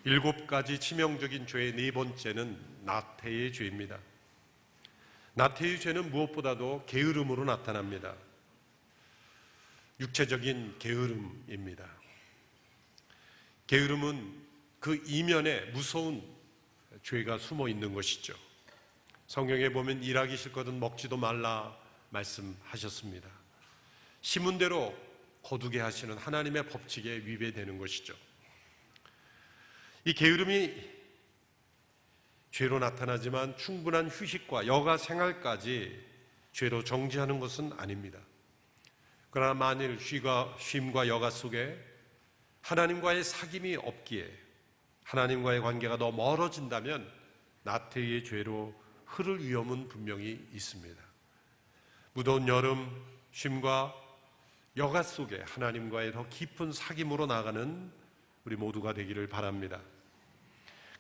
7가지 치명적인 죄의 네 번째는 나태의 죄입니다. 나태의 죄는 무엇보다도 게으름으로 나타납니다. 육체적인 게으름입니다. 게으름은 그 이면에 무서운 죄가 숨어 있는 것이죠. 성경에 보면 일하기 싫거든 먹지도 말라 말씀하셨습니다. 심은 대로 거두게 하시는 하나님의 법칙에 위배되는 것이죠. 이 게으름이 죄로 나타나지만 충분한 휴식과 여가 생활까지 죄로 정죄하는 것은 아닙니다. 그러나 만일 쉼과 여가 속에 하나님과의 사귐이 없기에 하나님과의 관계가 더 멀어진다면 나태의 죄로 흐를 위험은 분명히 있습니다. 무더운 여름 쉼과 여가 속에 하나님과의 더 깊은 사귐으로 나가는 우리 모두가 되기를 바랍니다.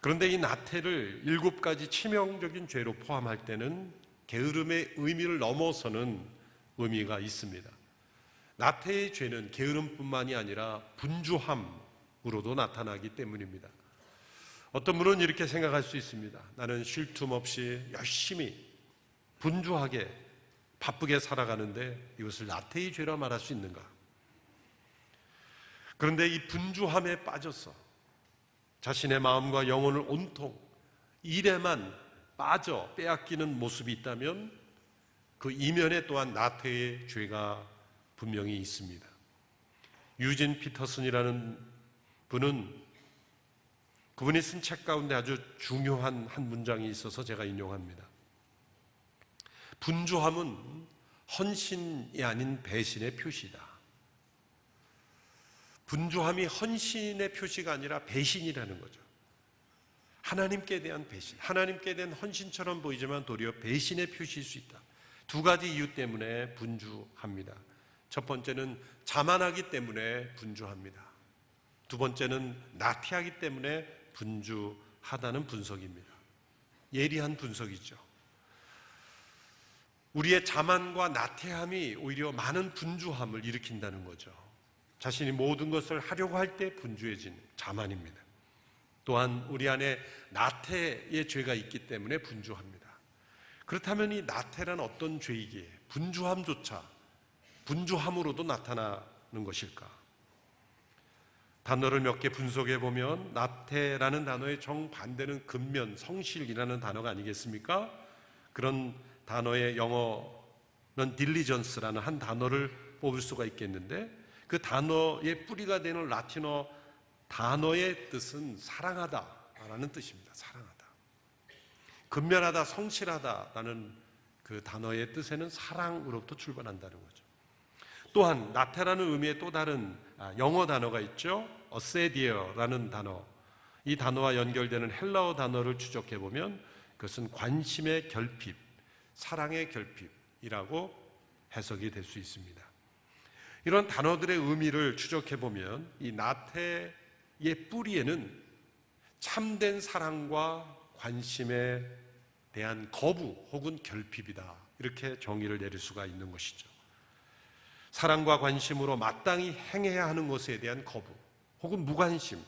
그런데 이 나태를 7가지 치명적인 죄로 포함할 때는 게으름의 의미를 넘어서는 의미가 있습니다. 나태의 죄는 게으름뿐만이 아니라 분주함으로도 나타나기 때문입니다. 어떤 분은 이렇게 생각할 수 있습니다. 나는 쉴 틈 없이 열심히 분주하게 바쁘게 살아가는데 이것을 나태의 죄라 말할 수 있는가? 그런데 이 분주함에 빠져서 자신의 마음과 영혼을 온통 일에만 빠져 빼앗기는 모습이 있다면 그 이면에 또한 나태의 죄가 분명히 있습니다. 유진 피터슨이라는 분은 그분이 쓴 책 가운데 아주 중요한 한 문장이 있어서 제가 인용합니다. 분주함은 헌신이 아닌 배신의 표시다. 분주함이 헌신의 표시가 아니라 배신이라는 거죠. 하나님께 대한 배신, 하나님께 대한 헌신처럼 보이지만 도리어 배신의 표시일 수 있다. 2가지 이유 때문에 분주합니다. 첫 번째는 자만하기 때문에 분주합니다. 2번째는 나태하기 때문에 분주하다는 분석입니다. 예리한 분석이죠. 우리의 자만과 나태함이 오히려 많은 분주함을 일으킨다는 거죠. 자신이 모든 것을 하려고 할 때 분주해진 자만입니다. 또한 우리 안에 나태의 죄가 있기 때문에 분주합니다. 그렇다면 이 나태란 어떤 죄이기에 분주함조차 분주함으로도 나타나는 것일까? 단어를 몇 개 분석해 보면 나태라는 단어의 정반대는 근면, 성실이라는 단어가 아니겠습니까? 그런 단어의 영어는 diligence라는 한 단어를 뽑을 수가 있겠는데 그 단어의 뿌리가 되는 라틴어 단어의 뜻은 사랑하다라는 뜻입니다. 사랑하다. 근면하다, 성실하다라는 그 단어의 뜻에는 사랑으로부터 출발한다는 거죠. 또한 나태라는 의미의 또 다른 영어 단어가 있죠. 어세디어라는 단어. 이 단어와 연결되는 헬라어 단어를 추적해 보면 그것은 관심의 결핍, 사랑의 결핍이라고 해석이 될 수 있습니다. 이런 단어들의 의미를 추적해 보면 이 나태의 뿌리에는 참된 사랑과 관심에 대한 거부 혹은 결핍이다. 이렇게 정의를 내릴 수가 있는 것이죠. 사랑과 관심으로 마땅히 행해야 하는 것에 대한 거부 혹은 무관심,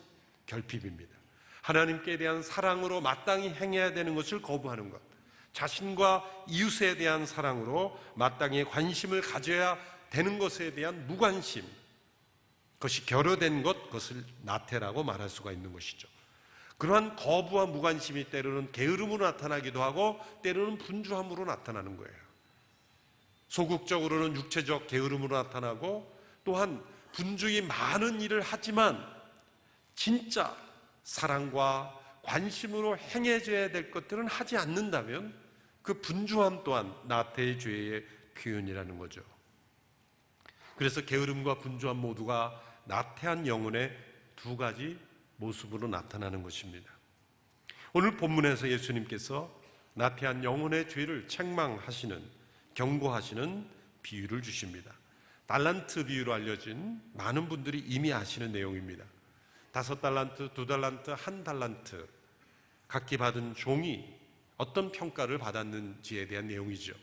결핍입니다. 하나님께 대한 사랑으로 마땅히 행해야 되는 것을 거부하는 것, 자신과 이웃에 대한 사랑으로 마땅히 관심을 가져야 되는 것에 대한 무관심, 그것이 결여된 것, 그것을 나태라고 말할 수가 있는 것이죠. 그러한 거부와 무관심이 때로는 게으름으로 나타나기도 하고 때로는 분주함으로 나타나는 거예요. 소극적으로는 육체적 게으름으로 나타나고 또한 분주히 많은 일을 하지만 진짜 사랑과 관심으로 행해져야 될 것들은 하지 않는다면 그 분주함 또한 나태의 죄의 표현이라는 거죠. 그래서 게으름과 분주함 모두가 나태한 영혼의 2가지 모습으로 나타나는 것입니다. 오늘 본문에서 예수님께서 나태한 영혼의 죄를 책망하시는, 경고하시는 비유를 주십니다. 달란트 비유로 알려진 많은 분들이 이미 아시는 내용입니다. 5달란트, 2달란트, 1달란트 각기 받은 종이 어떤 평가를 받았는지에 대한 내용이죠.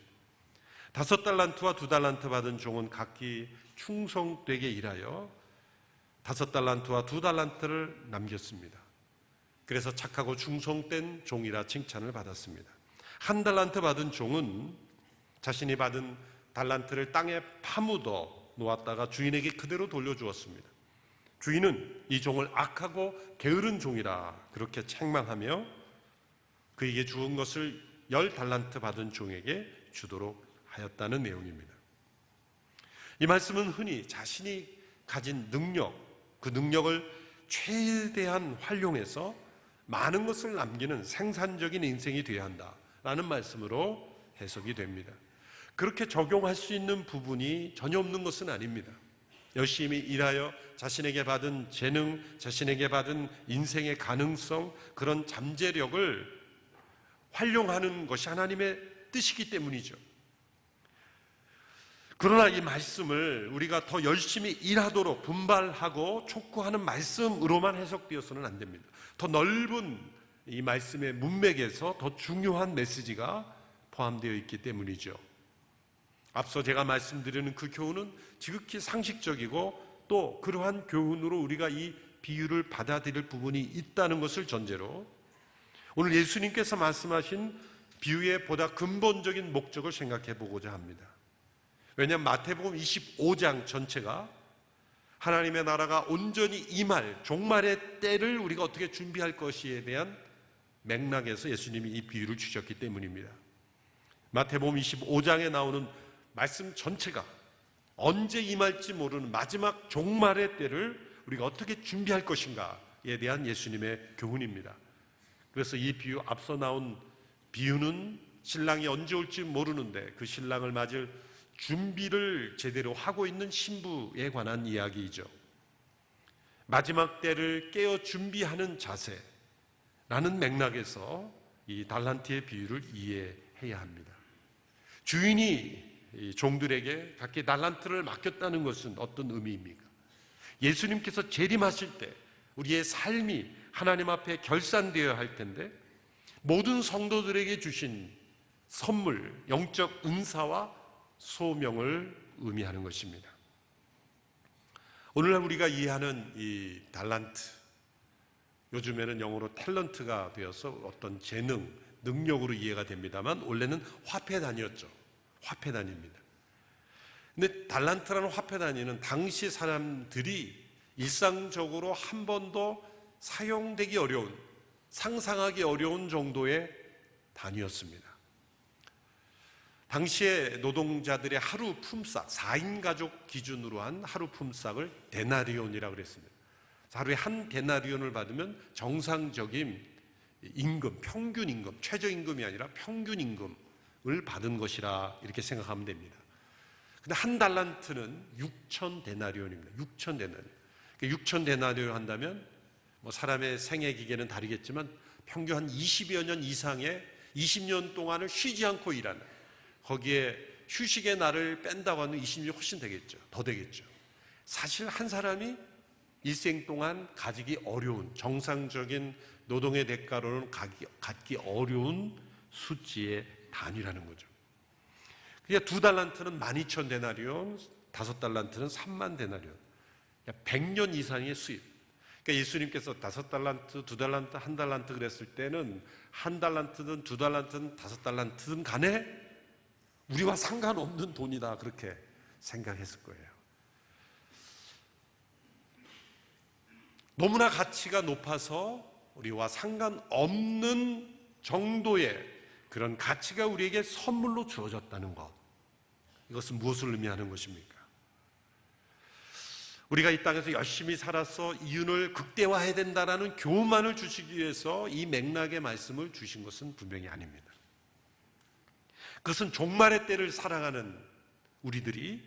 5달란트와 2달란트 받은 종은 각기 충성되게 일하여 5달란트와 2달란트를 남겼습니다. 그래서 착하고 충성된 종이라 칭찬을 받았습니다. 한 달란트 받은 종은 자신이 받은 달란트를 땅에 파묻어 놓았다가 주인에게 그대로 돌려주었습니다. 주인은 이 종을 악하고 게으른 종이라 그렇게 책망하며 그에게 주은 것을 10달란트 받은 종에게 주도록 하였다는 내용입니다. 이 말씀은 흔히 자신이 가진 능력, 그 능력을 최대한 활용해서 많은 것을 남기는 생산적인 인생이 되어야 한다라는 말씀으로 해석이 됩니다. 그렇게 적용할 수 있는 부분이 전혀 없는 것은 아닙니다. 열심히 일하여 자신에게 받은 재능, 자신에게 받은 인생의 가능성, 그런 잠재력을 활용하는 것이 하나님의 뜻이기 때문이죠. 그러나 이 말씀을 우리가 더 열심히 일하도록 분발하고 촉구하는 말씀으로만 해석되어서는 안 됩니다. 더 넓은 이 말씀의 문맥에서 더 중요한 메시지가 포함되어 있기 때문이죠. 앞서 제가 말씀드리는 그 교훈은 지극히 상식적이고 또 그러한 교훈으로 우리가 이 비유를 받아들일 부분이 있다는 것을 전제로 오늘 예수님께서 말씀하신 비유의 보다 근본적인 목적을 생각해 보고자 합니다. 왜냐하면 마태복음 25장 전체가 하나님의 나라가 온전히 임할 종말의 때를 우리가 어떻게 준비할 것이에 대한 맥락에서 예수님이 이 비유를 주셨기 때문입니다. 마태복음 25장에 나오는 말씀 전체가 언제 임할지 모르는 마지막 종말의 때를 우리가 어떻게 준비할 것인가에 대한 예수님의 교훈입니다. 그래서 이 비유, 앞서 나온 비유는 신랑이 언제 올지 모르는데 그 신랑을 맞을 준비를 제대로 하고 있는 신부에 관한 이야기이죠. 마지막 때를 깨어 준비하는 자세라는 맥락에서 이 달란트의 비유를 이해해야 합니다. 주인이 종들에게 각기 달란트를 맡겼다는 것은 어떤 의미입니까? 예수님께서 재림하실 때 우리의 삶이 하나님 앞에 결산되어야 할 텐데 모든 성도들에게 주신 선물, 영적 은사와 소명을 의미하는 것입니다. 오늘날 우리가 이해하는 이 달란트, 요즘에는 영어로 탤런트가 되어서 어떤 재능, 능력으로 이해가 됩니다만 원래는 화폐 단위였죠. 화폐 단위입니다. 근데 달란트라는 화폐 단위는 당시 사람들이 일상적으로 한 번도 사용되기 어려운, 상상하기 어려운 정도의 단위였습니다. 당시에 노동자들의 하루 품삯, 4인 가족 기준으로 한 하루 품삯을 데나리온이라고 그랬습니다. 하루에 한 데나리온을 받으면 정상적인 임금, 평균 임금, 최저임금이 아니라 평균 임금을 받은 것이라 이렇게 생각하면 됩니다. 근데 한 달란트는 6천 데나리온입니다. 6천 데나리온. 6천 데나리온 한다면 뭐 사람의 생애 기계는 다르겠지만 평균 한 20여 년 이상의 20년 동안을 쉬지 않고 일하는, 거기에 휴식의 날을 뺀다고 하면 20년이 훨씬 되겠죠. 더 되겠죠. 사실 한 사람이 일생 동안 가지기 어려운, 정상적인 노동의 대가로는 갖기 어려운 수치의 단위라는 거죠. 그러니까 2달란트는 12,000데나리온, 5달란트는 3만 데나리온. 그러니까 100년 이상의 수입. 그러니까 예수님께서 5달란트, 2달란트, 1달란트 그랬을 때는 1달란트든 2달란트든 5달란트든 간에 우리와 상관없는 돈이다, 그렇게 생각했을 거예요. 너무나 가치가 높아서 우리와 상관없는 정도의 그런 가치가 우리에게 선물로 주어졌다는 것, 이것은 무엇을 의미하는 것입니까? 우리가 이 땅에서 열심히 살아서 이윤을 극대화해야 된다는 교훈만을 주시기 위해서 이 맥락의 말씀을 주신 것은 분명히 아닙니다. 그것은 종말의 때를 살아가는 우리들이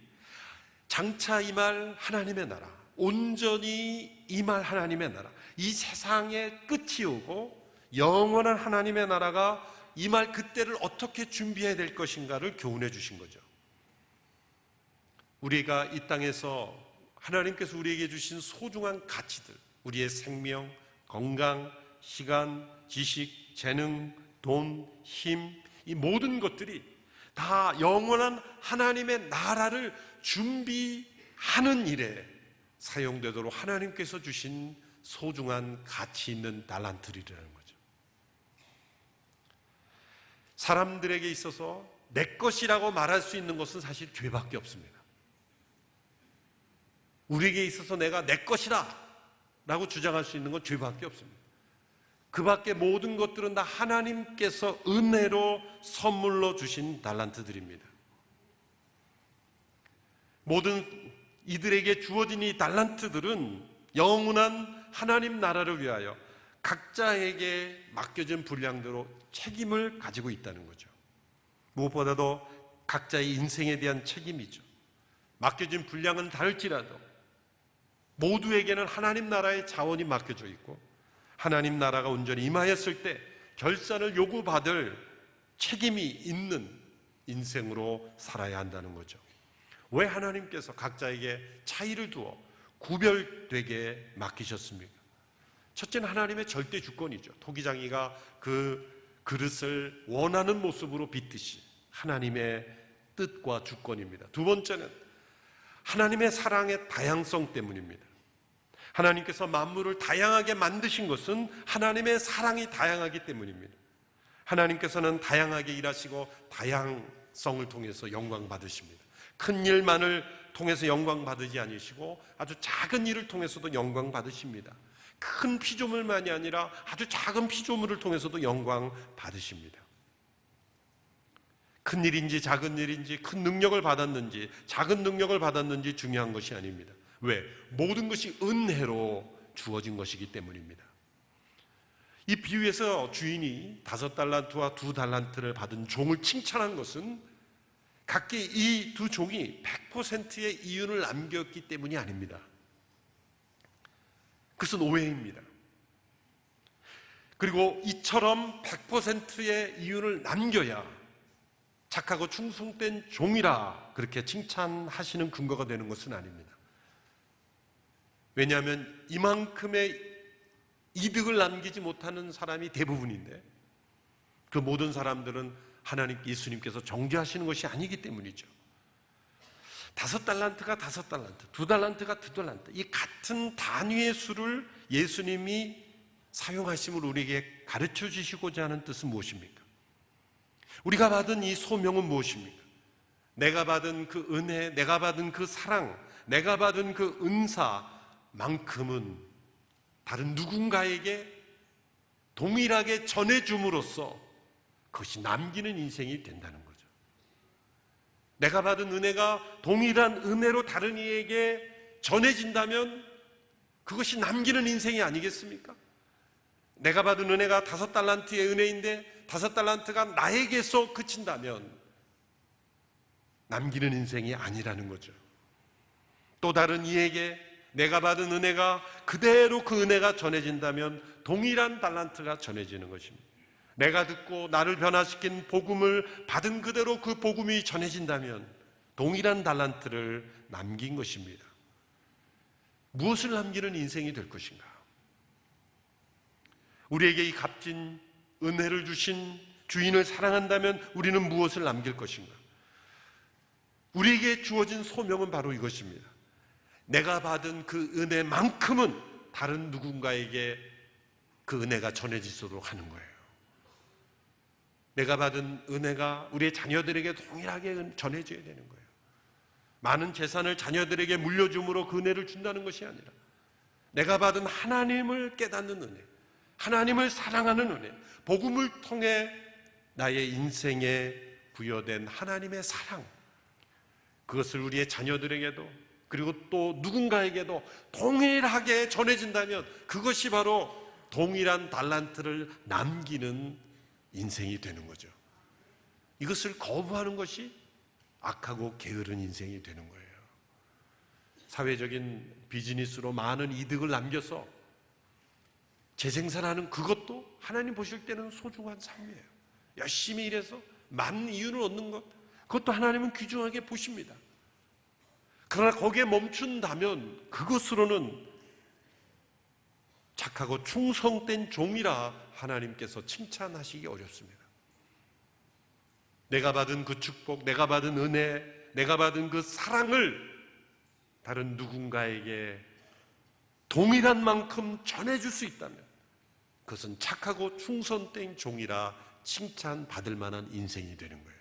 장차 임할 하나님의 나라, 온전히 임할 하나님의 나라, 이 세상의 끝이 오고 영원한 하나님의 나라가 임할 그때를 어떻게 준비해야 될 것인가를 교훈해 주신 거죠. 우리가 이 땅에서 하나님께서 우리에게 주신 소중한 가치들, 우리의 생명, 건강, 시간, 지식, 재능, 돈, 힘, 이 모든 것들이 다 영원한 하나님의 나라를 준비하는 일에 사용되도록 하나님께서 주신 소중한 가치 있는 달란트들이라는 거죠. 사람들에게 있어서 내 것이라고 말할 수 있는 것은 사실 죄밖에 없습니다. 우리에게 있어서 내가 내 것이다 라고 주장할 수 있는 건 죄밖에 없습니다. 그 밖에 모든 것들은 다 하나님께서 은혜로 선물로 주신 달란트들입니다. 모든 이들에게 주어진 이 달란트들은 영원한 하나님 나라를 위하여 각자에게 맡겨진 분량대로 책임을 가지고 있다는 거죠. 무엇보다도 각자의 인생에 대한 책임이죠. 맡겨진 분량은 다를지라도 모두에게는 하나님 나라의 자원이 맡겨져 있고 하나님 나라가 온전히 임하였을 때 결산을 요구받을 책임이 있는 인생으로 살아야 한다는 거죠. 왜 하나님께서 각자에게 차이를 두어 구별되게 맡기셨습니까? 첫째는 하나님의 절대 주권이죠. 토기장이가 그 그릇을 원하는 모습으로 빚듯이 하나님의 뜻과 주권입니다. 두 번째는 하나님의 사랑의 다양성 때문입니다. 하나님께서 만물을 다양하게 만드신 것은 하나님의 사랑이 다양하기 때문입니다. 하나님께서는 다양하게 일하시고 다양성을 통해서 영광 받으십니다. 큰 일만을 통해서 영광 받으지 않으시고 아주 작은 일을 통해서도 영광 받으십니다. 큰 피조물만이 아니라 아주 작은 피조물을 통해서도 영광 받으십니다. 큰 일인지 작은 일인지 큰 능력을 받았는지 작은 능력을 받았는지 중요한 것이 아닙니다. 왜? 모든 것이 은혜로 주어진 것이기 때문입니다. 이 비유에서 주인이 5달란트와 2달란트를 받은 종을 칭찬한 것은 각기 이 두 종이 100%의 이윤을 남겼기 때문이 아닙니다. 그것은 오해입니다. 그리고 이처럼 100%의 이윤을 남겨야 착하고 충성된 종이라 그렇게 칭찬하시는 근거가 되는 것은 아닙니다. 왜냐하면 이만큼의 이득을 남기지 못하는 사람이 대부분인데 그 모든 사람들은 하나님 예수님께서 정죄하시는 것이 아니기 때문이죠. 5달란트가 5달란트, 2달란트가 2달란트, 이 같은 단위의 수를 예수님이 사용하심을 우리에게 가르쳐 주시고자 하는 뜻은 무엇입니까? 우리가 받은 이 소명은 무엇입니까? 내가 받은 그 은혜, 내가 받은 그 사랑, 내가 받은 그 은사만큼은 다른 누군가에게 동일하게 전해줌으로써 그것이 남기는 인생이 된다는 거죠. 내가 받은 은혜가 동일한 은혜로 다른 이에게 전해진다면 그것이 남기는 인생이 아니겠습니까? 내가 받은 은혜가 5달란트의 은혜인데 5달란트가 나에게서 그친다면 남기는 인생이 아니라는 거죠. 또 다른 이에게 내가 받은 은혜가 그대로 그 은혜가 전해진다면 동일한 달란트가 전해지는 것입니다. 내가 듣고 나를 변화시킨 복음을 받은 그대로 그 복음이 전해진다면 동일한 달란트를 남긴 것입니다. 무엇을 남기는 인생이 될 것인가? 우리에게 이 값진 은혜를 주신 주인을 사랑한다면 우리는 무엇을 남길 것인가? 우리에게 주어진 소명은 바로 이것입니다. 내가 받은 그 은혜만큼은 다른 누군가에게 그 은혜가 전해지도록 하는 거예요. 내가 받은 은혜가 우리의 자녀들에게 동일하게 전해져야 되는 거예요. 많은 재산을 자녀들에게 물려줌으로 그 은혜를 준다는 것이 아니라 내가 받은 하나님을 깨닫는 은혜, 하나님을 사랑하는 은혜, 복음을 통해 나의 인생에 부여된 하나님의 사랑, 그것을 우리의 자녀들에게도 그리고 또 누군가에게도 동일하게 전해진다면 그것이 바로 동일한 달란트를 남기는 인생이 되는 거죠. 이것을 거부하는 것이 악하고 게으른 인생이 되는 거예요. 사회적인 비즈니스로 많은 이득을 남겨서 재생산하는 그것도 하나님 보실 때는 소중한 삶이에요. 열심히 일해서 많은 이윤을 얻는 것, 그것도 하나님은 귀중하게 보십니다. 그러나 거기에 멈춘다면 그것으로는 착하고 충성된 종이라 하나님께서 칭찬하시기 어렵습니다. 내가 받은 그 축복, 내가 받은 은혜, 내가 받은 그 사랑을 다른 누군가에게 동일한 만큼 전해줄 수 있다면 그것은 착하고 충성된 종이라 칭찬받을 만한 인생이 되는 거예요.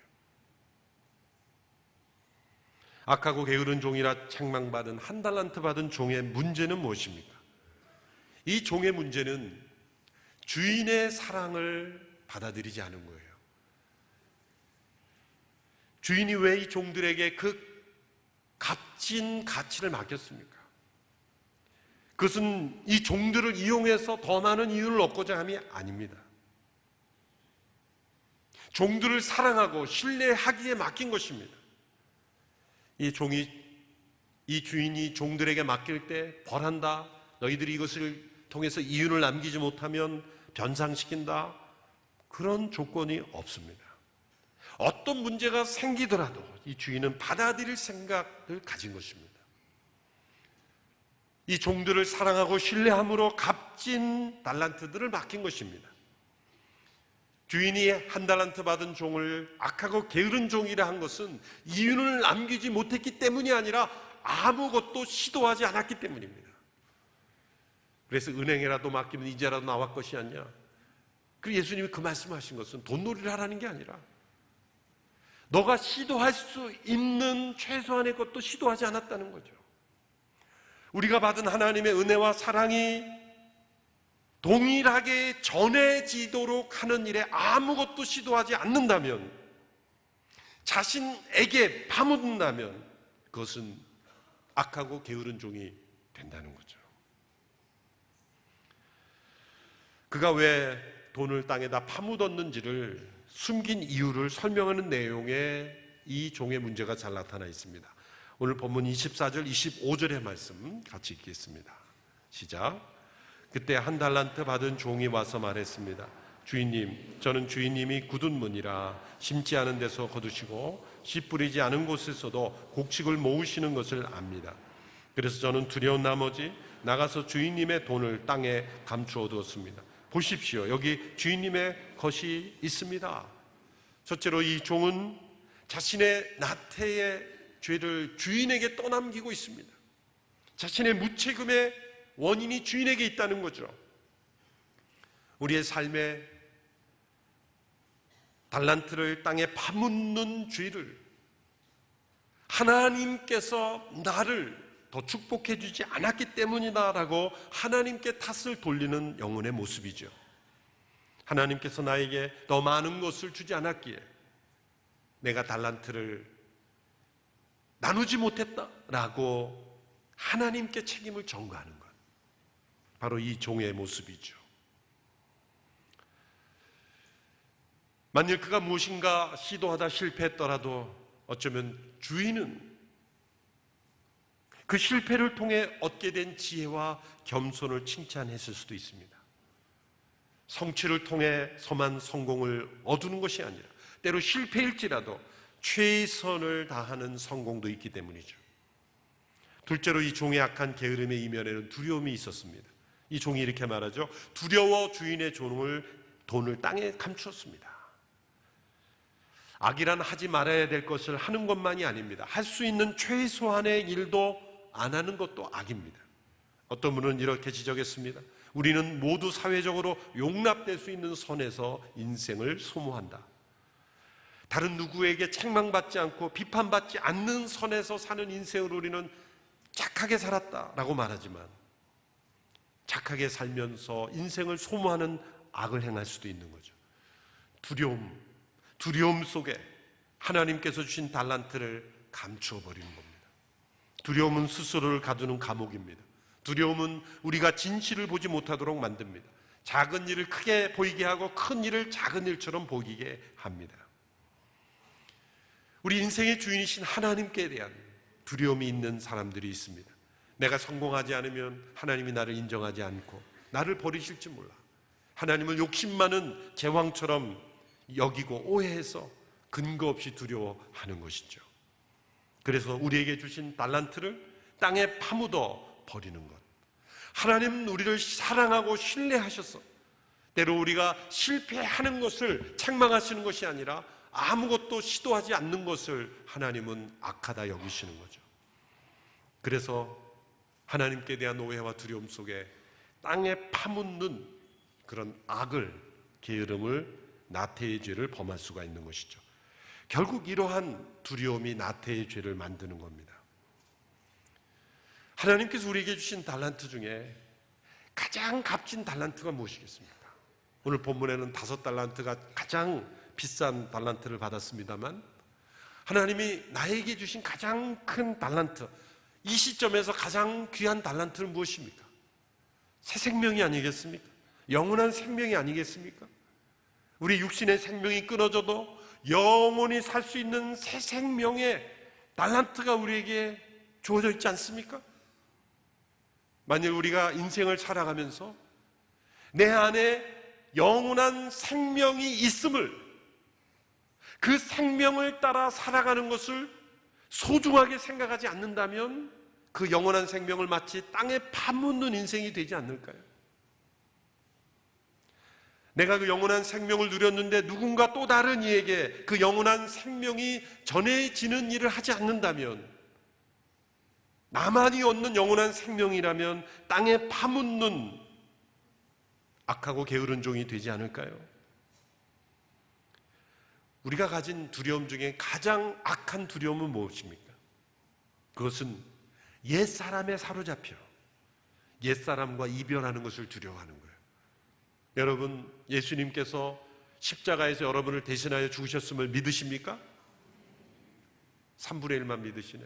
악하고 게으른 종이라 책망받은 한 달란트 받은 종의 문제는 무엇입니까? 이 종의 문제는 주인의 사랑을 받아들이지 않은 거예요. 주인이 왜 이 종들에게 그 값진 가치를 맡겼습니까? 그것은 이 종들을 이용해서 더 많은 이윤을 얻고자 함이 아닙니다. 종들을 사랑하고 신뢰하기에 맡긴 것입니다. 이 주인이 종들에게 맡길 때 벌한다, 너희들이 이것을 통해서 이윤을 남기지 못하면 변상시킨다, 그런 조건이 없습니다. 어떤 문제가 생기더라도 이 주인은 받아들일 생각을 가진 것입니다. 이 종들을 사랑하고 신뢰함으로 값진 달란트들을 맡긴 것입니다. 주인이 한 달란트 받은 종을 악하고 게으른 종이라 한 것은 이윤을 남기지 못했기 때문이 아니라 아무것도 시도하지 않았기 때문입니다. 그래서 은행에라도 맡기면 이자라도 나올 것이 아니냐. 그리고 예수님이 그 말씀하신 것은 돈놀이를 하라는 게 아니라 너가 시도할 수 있는 최소한의 것도 시도하지 않았다는 거죠. 우리가 받은 하나님의 은혜와 사랑이 동일하게 전해지도록 하는 일에 아무것도 시도하지 않는다면, 자신에게 파묻는다면 그것은 악하고 게으른 종이 된다는 거죠. 그가 왜 돈을 땅에다 파묻었는지를 숨긴 이유를 설명하는 내용에 이 종의 문제가 잘 나타나 있습니다. 오늘 본문 24절 25절의 말씀 같이 읽겠습니다. 시작. 그때 한 달란트 받은 종이 와서 말했습니다. 주인님, 저는 주인님이 굳은 문이라 심지 않은 데서 거두시고 씨 뿌리지 않은 곳에서도 곡식을 모으시는 것을 압니다. 그래서 저는 두려운 나머지 나가서 주인님의 돈을 땅에 감추어 두었습니다. 보십시오, 여기 주인님의 것이 있습니다. 첫째로 이 종은 자신의 나태의 죄를 주인에게 떠넘기고 있습니다. 자신의 무책임의 원인이 주인에게 있다는 거죠. 우리의 삶에 달란트를 땅에 파묻는 죄를 하나님께서 나를 더 축복해 주지 않았기 때문이다라고 하나님께 탓을 돌리는 영혼의 모습이죠. 하나님께서 나에게 더 많은 것을 주지 않았기에 내가 달란트를 나누지 못했다라고 하나님께 책임을 전가하는 것, 바로 이 종의 모습이죠. 만일 그가 무엇인가 시도하다 실패했더라도 어쩌면 주인은 그 실패를 통해 얻게 된 지혜와 겸손을 칭찬했을 수도 있습니다. 성취를 통해서만 성공을 얻는 것이 아니라 때로 실패일지라도 최선을 다하는 성공도 있기 때문이죠. 둘째로 이 종의 악한 게으름의 이면에는 두려움이 있었습니다. 이 종이 이렇게 말하죠. 두려워 주인의 돈을 땅에 감추었습니다. 악이란 하지 말아야 될 것을 하는 것만이 아닙니다. 할 수 있는 최소한의 일도 안 하는 것도 악입니다. 어떤 분은 이렇게 지적했습니다. 우리는 모두 사회적으로 용납될 수 있는 선에서 인생을 소모한다. 다른 누구에게 책망받지 않고 비판받지 않는 선에서 사는 인생을 우리는 착하게 살았다라고 말하지만, 착하게 살면서 인생을 소모하는 악을 행할 수도 있는 거죠. 두려움 속에 하나님께서 주신 달란트를 감추어 버리는 겁니다. 두려움은 스스로를 가두는 감옥입니다. 두려움은 우리가 진실을 보지 못하도록 만듭니다. 작은 일을 크게 보이게 하고 큰 일을 작은 일처럼 보이게 합니다. 우리 인생의 주인이신 하나님께 대한 두려움이 있는 사람들이 있습니다. 내가 성공하지 않으면 하나님이 나를 인정하지 않고 나를 버리실지 몰라. 하나님을 욕심 많은 제왕처럼 여기고 오해해서 근거 없이 두려워하는 것이죠. 그래서 우리에게 주신 달란트를 땅에 파묻어 버리는 것. 하나님은 우리를 사랑하고 신뢰하셔서 때로 우리가 실패하는 것을 책망하시는 것이 아니라 아무것도 시도하지 않는 것을 하나님은 악하다 여기시는 거죠. 그래서 하나님께 대한 오해와 두려움 속에 땅에 파묻는 그런 악을, 게으름을, 나태의 죄를 범할 수가 있는 것이죠. 결국 이러한 두려움이 나태의 죄를 만드는 겁니다. 하나님께서 우리에게 주신 달란트 중에 가장 값진 달란트가 무엇이겠습니까? 오늘 본문에는 5달란트가 가장 비싼 달란트를 받았습니다만, 하나님이 나에게 주신 가장 큰 달란트, 이 시점에서 가장 귀한 달란트는 무엇입니까? 새 생명이 아니겠습니까? 영원한 생명이 아니겠습니까? 우리 육신의 생명이 끊어져도 영원히 살 수 있는 새 생명의 달란트가 우리에게 주어져 있지 않습니까? 만일 우리가 인생을 살아가면서 내 안에 영원한 생명이 있음을, 그 생명을 따라 살아가는 것을 소중하게 생각하지 않는다면 그 영원한 생명을 마치 땅에 파묻는 인생이 되지 않을까요? 내가 그 영원한 생명을 누렸는데 누군가 또 다른 이에게 그 영원한 생명이 전해지는 일을 하지 않는다면, 나만이 얻는 영원한 생명이라면 땅에 파묻는 악하고 게으른 종이 되지 않을까요? 우리가 가진 두려움 중에 가장 악한 두려움은 무엇입니까? 그것은 옛사람에 사로잡혀 옛사람과 이별하는 것을 두려워하는 거예요. 여러분, 예수님께서 십자가에서 여러분을 대신하여 죽으셨음을 믿으십니까? 3분의 1만 믿으시네.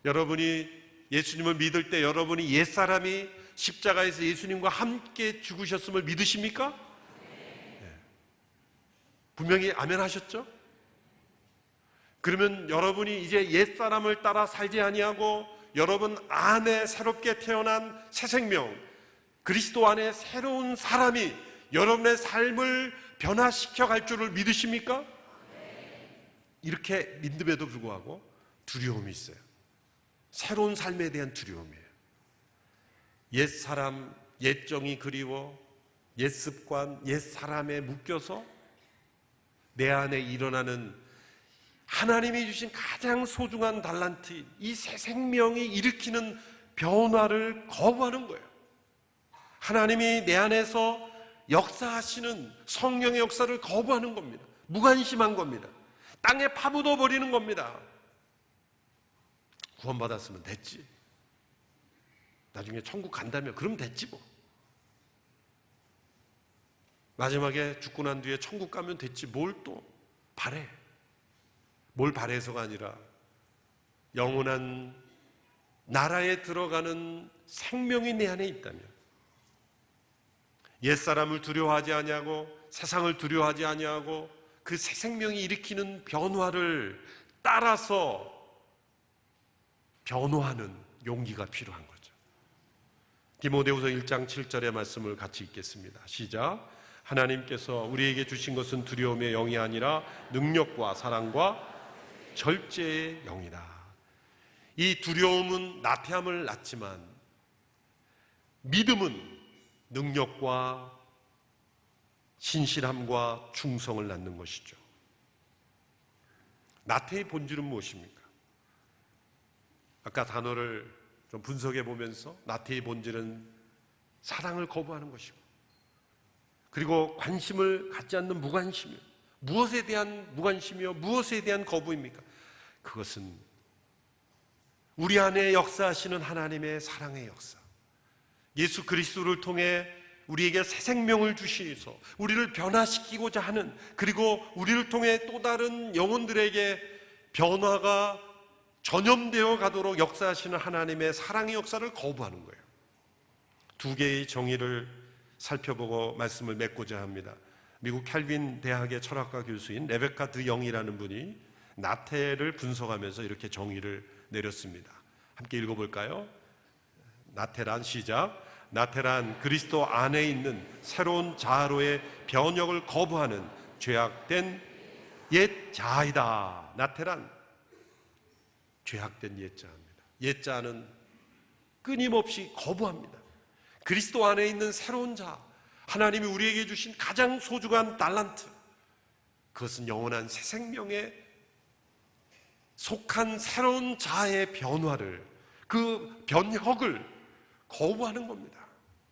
여러분이 예수님을 믿을 때 여러분이 옛사람이 십자가에서 예수님과 함께 죽으셨음을 믿으십니까? 네. 분명히 아멘 하셨죠? 그러면 여러분이 이제 옛사람을 따라 살지 아니하고 여러분 안에 새롭게 태어난 새 생명, 그리스도 안에 새로운 사람이 여러분의 삶을 변화시켜 갈 줄을 믿으십니까? 이렇게 믿음에도 불구하고 두려움이 있어요. 새로운 삶에 대한 두려움이에요. 옛사람, 옛정이 그리워 옛 습관, 옛 사람에 묶여서 내 안에 일어나는 하나님이 주신 가장 소중한 달란트, 이 새 생명이 일으키는 변화를 거부하는 거예요. 하나님이 내 안에서 역사하시는 성령의 역사를 거부하는 겁니다. 무관심한 겁니다. 땅에 파묻어 버리는 겁니다. 구원받았으면 됐지. 나중에 천국 간다면 그럼 됐지 뭐. 마지막에 죽고 난 뒤에 천국 가면 됐지. 뭘 또 바래. 뭘 바래서가 아니라 영원한 나라에 들어가는 생명이 내 안에 있다면, 옛사람을 두려워하지 아니하고 세상을 두려워하지 아니하고 그 새 생명이 일으키는 변화를 따라서 변화하는 용기가 필요한 거죠. 디모데후서 1장 7절의 말씀을 같이 읽겠습니다. 시작. 하나님께서 우리에게 주신 것은 두려움의 영이 아니라 능력과 사랑과 절제의 영이다. 이 두려움은 나태함을 낳지만 믿음은 능력과 신실함과 충성을 낳는 것이죠. 나태의 본질은 무엇입니까? 아까 단어를 좀 분석해 보면서 나태의 본질은 사랑을 거부하는 것이고, 그리고 관심을 갖지 않는 무관심이요. 무엇에 대한 무관심이요? 무엇에 대한 거부입니까? 그것은 우리 안에 역사하시는 하나님의 사랑의 역사, 예수 그리스도를 통해 우리에게 새 생명을 주시면서 우리를 변화시키고자 하는, 그리고 우리를 통해 또 다른 영혼들에게 변화가 전염되어 가도록 역사하시는 하나님의 사랑의 역사를 거부하는 거예요. 두 개의 정의를 살펴보고 말씀을 맺고자 합니다. 미국 캘빈 대학의 철학과 교수인 레베카 드 영이라는 분이 나태를 분석하면서 이렇게 정의를 내렸습니다. 함께 읽어볼까요? 나태란, 시작. 나태란 그리스도 안에 있는 새로운 자아로의 변혁을 거부하는 죄악된 옛 자아이다. 나태란 죄악된 옛 자아입니다. 옛 자아는 끊임없이 거부합니다. 그리스도 안에 있는 새로운 자아, 하나님이 우리에게 주신 가장 소중한 달란트, 그것은 영원한 새 생명에 속한 새로운 자아의 변화를, 그 변혁을 거부하는 겁니다.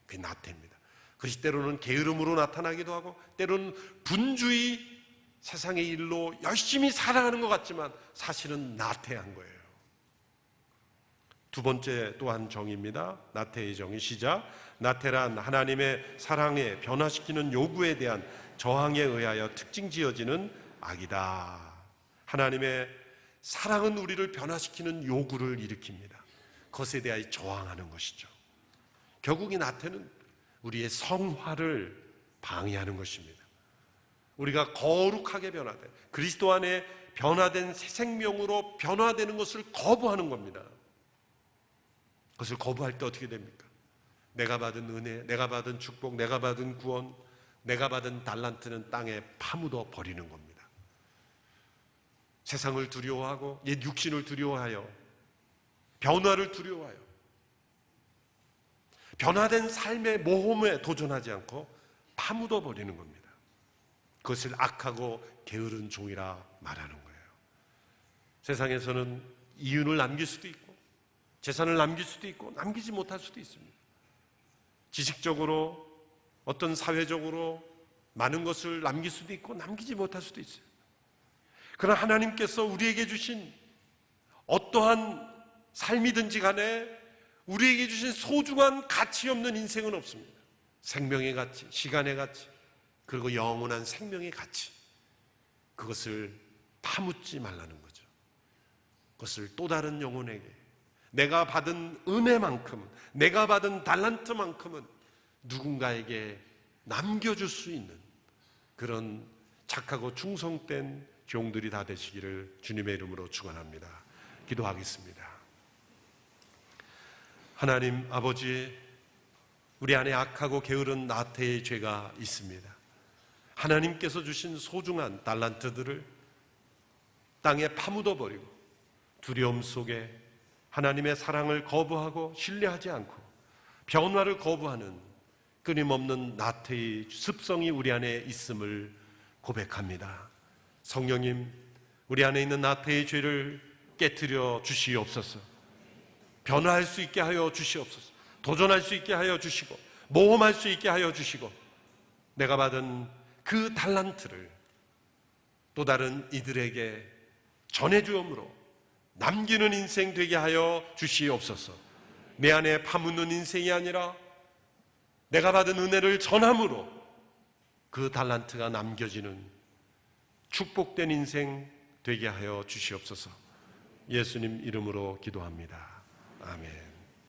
그게 나태입니다. 그것이 때로는 게으름으로 나타나기도 하고 때로는 분주히 세상의 일로 열심히 살아가는 것 같지만 사실은 나태한 거예요. 두 번째 또한 정의입니다. 나태의 정의 시작. 나태란 하나님의 사랑에 변화시키는 요구에 대한 저항에 의하여 특징 지어지는 악이다. 하나님의 사랑은 우리를 변화시키는 요구를 일으킵니다. 그것에 대하여 저항하는 것이죠. 결국 이 나태는 우리의 성화를 방해하는 것입니다. 우리가 거룩하게 변화돼 그리스도 안에 변화된 새 생명으로 변화되는 것을 거부하는 겁니다. 그것을 거부할 때 어떻게 됩니까? 내가 받은 은혜, 내가 받은 축복, 내가 받은 구원, 내가 받은 달란트는 땅에 파묻어 버리는 겁니다. 세상을 두려워하고 옛 육신을 두려워하여 변화를 두려워하여 변화된 삶의 모험에 도전하지 않고 파묻어 버리는 겁니다. 그것을 악하고 게으른 종이라 말하는 거예요. 세상에서는 이윤을 남길 수도 있고 재산을 남길 수도 있고 남기지 못할 수도 있습니다. 지식적으로 어떤 사회적으로 많은 것을 남길 수도 있고 남기지 못할 수도 있어요. 그러나 하나님께서 우리에게 주신 어떠한 삶이든지 간에 우리에게 주신 소중한 가치 없는 인생은 없습니다. 생명의 가치, 시간의 가치, 그리고 영원한 생명의 가치, 그것을 파묻지 말라는 거죠. 그것을 또 다른 영혼에게 내가 받은 은혜만큼, 내가 받은 달란트만큼은 누군가에게 남겨줄 수 있는 그런 착하고 충성된 종들이 다 되시기를 주님의 이름으로 축원합니다. 기도하겠습니다. 하나님 아버지, 우리 안에 악하고 게으른 나태의 죄가 있습니다. 하나님께서 주신 소중한 달란트들을 땅에 파묻어 버리고 두려움 속에 하나님의 사랑을 거부하고 신뢰하지 않고 변화를 거부하는 끊임없는 나태의 습성이 우리 안에 있음을 고백합니다. 성령님, 우리 안에 있는 나태의 죄를 깨트려 주시옵소서. 변화할 수 있게 하여 주시옵소서. 도전할 수 있게 하여 주시고 모험할 수 있게 하여 주시고 내가 받은 그 달란트를 또 다른 이들에게 전해주om으로 남기는 인생 되게 하여 주시옵소서. 내 안에 파묻는 인생이 아니라 내가 받은 은혜를 전함으로 그 달란트가 남겨지는 축복된 인생 되게 하여 주시옵소서. 예수님 이름으로 기도합니다. 아멘.